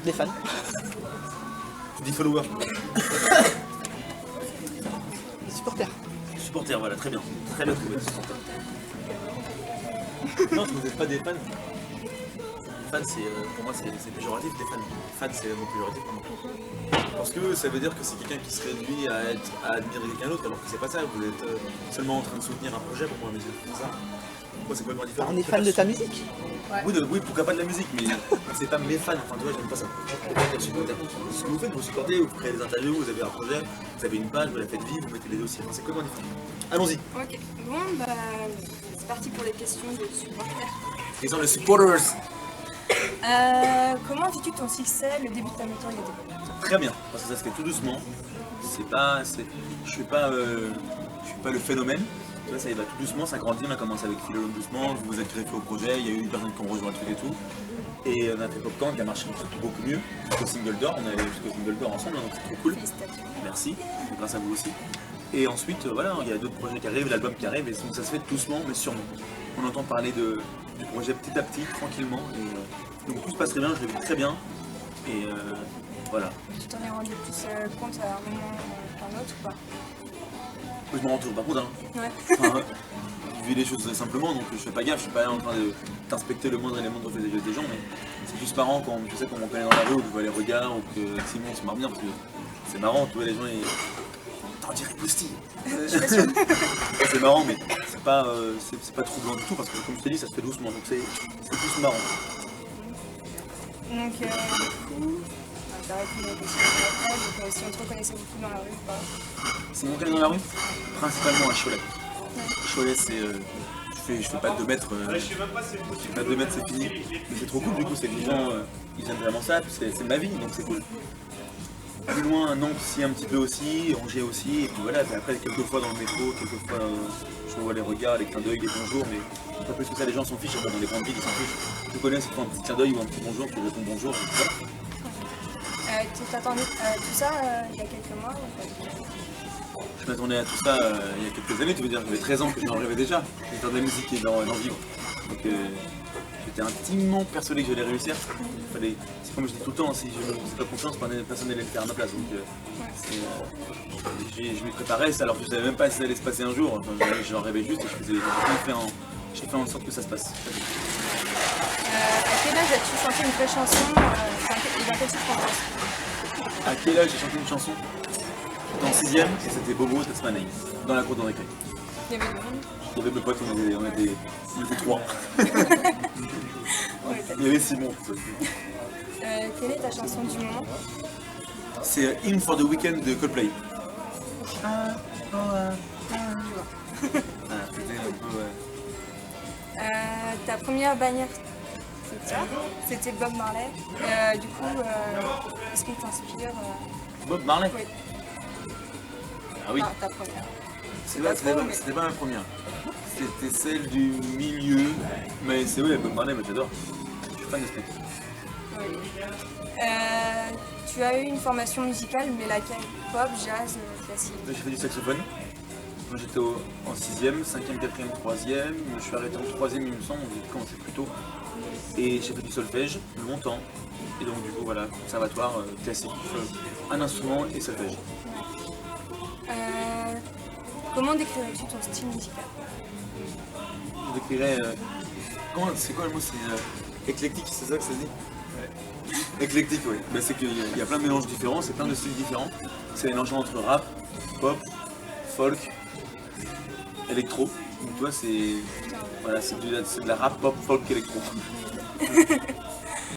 Des fans. Tu dis follower. Des supporters. Supporter, voilà, très bien. Très bien trouvé, supporter. Non, vous n'êtes pas des fans. Fan, pour moi, c'est péjoratif, des fans. Fan, c'est le mot péjoratif pour moi. Parce que ça veut dire que c'est quelqu'un qui se réduit à admirer quelqu'un d'autre, alors que c'est pas ça. Vous êtes seulement en train de soutenir un projet pour moi, mais c'est ça. Pourquoi c'est complètement différent. On est fan de ta musique. Oui, pourquoi pas de la musique, mais c'est pas mes fans. Enfin, tu vois, j'aime pas ça. Ce que vous faites, vous supportez, vous créez des interviews, vous avez un projet, vous avez une page, vous la faites vivre, vous mettez des dossiers. Enfin, c'est complètement différent. Allons-y. Ok, bon, bah, c'est parti pour les questions de supporters. Ils sont les supporters. Comment vis-tu ton succès, le début de ta notoriété? Très bien, parce que ça se fait tout doucement. Je suis pas le phénomène. Tu vois, ça y va tout doucement, ça grandit. On a commencé avec Philolog doucement, vous vous êtes greffé au projet, il y a eu des personnes qui ont rejoint le truc et tout. Et on a fait Popcorn qui a marché beaucoup mieux. Jusqu'au single d'or, on est allé jusqu'au single d'or ensemble, donc c'est trop cool. Félicitations. Merci, grâce à vous aussi. Et ensuite, voilà, il y a d'autres projets qui arrivent, l'album qui arrive, et donc ça se fait doucement mais sûrement. On entend parler du projet petit à petit, tranquillement. Et, donc tout se passe très bien, je le vis très bien. Et voilà. Tu t'en es rendu plus compte à un moment qu'un autre ou pas? Je m'en rends toujours pas compte, hein. Ouais. Enfin, je vis les choses simplement, donc je fais pas gaffe, je suis pas en train d'inspecter le moindre élément de reflet des gens, mais c'est juste marrant quand je sais qu'on me connaît dans la rue, ou que je vois les regards, ou que Simon se marre bien, parce que c'est marrant, tu vois les gens, t'en dirais Posti. C'est marrant, mais c'est pas troublant du tout, parce que comme je t'ai dit, ça se fait doucement, donc c'est plus marrant. Donc, du coup, t'as répondu à la question après, donc si on te reconnaissait beaucoup dans la rue ou pas? C'est mon cas dans la rue, principalement à Cholet. Cholet, c'est. Je fais pas de 2 mètres, c'est fini. Mais c'est trop cool, du coup, c'est que les gens ils aiment vraiment ça, puis c'est ma vie, donc c'est cool. Plus loin, Nantes aussi, un petit peu aussi, Angers aussi, et puis voilà, puis après, quelques fois dans le métro, quelques fois je vois les regards, les clins d'œil, les bonjours, mais pas plus que ça, les gens s'en fichent, dans les grandes villes, ils s'en fichent. Tu connais, c'est un petit clin d'œil ou un petit bonjour, tu réponds bonjour, et tout ça. Tu t'attendais à tout ça il y a quelques mois ou pas? Je m'attendais à tout ça il y a quelques années, tu veux dire, j'avais 13 ans que j'en rêvais déjà, de faire de la musique et d'en vivre. Donc j'étais intimement persuadé que j'allais réussir. C'est comme je dis tout le temps, si je ne faisais pas confiance, personne n'allait le faire à ma place. Donc je m'y préparais, alors que je ne savais même pas si ça allait se passer un jour. Enfin, j'en rêvais juste et j'ai fait en sorte que ça se passe. À quel âge as-tu chanté une vraie chanson et dans quel titre en France? À quel âge j'ai chanté une chanson? J'étais en 6ème et c'était Bobo Tasmanie, dans la cour de récré. Il y avait du monde? Il y avait mes potes, on était 3. Il y avait Simon. Quelle est ta chanson du moment? C'est In for the Weekend de Coldplay. C'était un peu, ouais. Ta première bannière, c'est ça? C'était Bob Marley. Du coup, est-ce qu'il t'inspire? Bob Marley? Oui. Ah oui. Ah, ta première. C'était pas ma première. C'était celle du milieu. Mais c'est oui, Bob Marley, mais j'adore. Je suis fan de ce mec. Oui. Tu as eu une formation musicale, mais laquelle? Pop, jazz, classique? J'ai fait du saxophone. Moi j'étais en 6ème, 5ème, 4ème, 3ème. Je suis arrêté en 3ème, il me semble, j'ai commencé plus tôt. Et j'ai fait du solfège longtemps. Et donc du coup voilà, conservatoire classique, un instrument et solfège. Comment décrirais-tu ton style musical? Je décrirais. C'est quoi le mot? C'est éclectique, c'est ça que ça se dit? Ouais. Éclectique, oui. Ben, c'est qu'il y a plein de mélanges différents, c'est plein de styles différents. C'est mélangeant entre rap, pop, folk, électro. Donc tu vois, c'est de la rap, pop, folk, électro.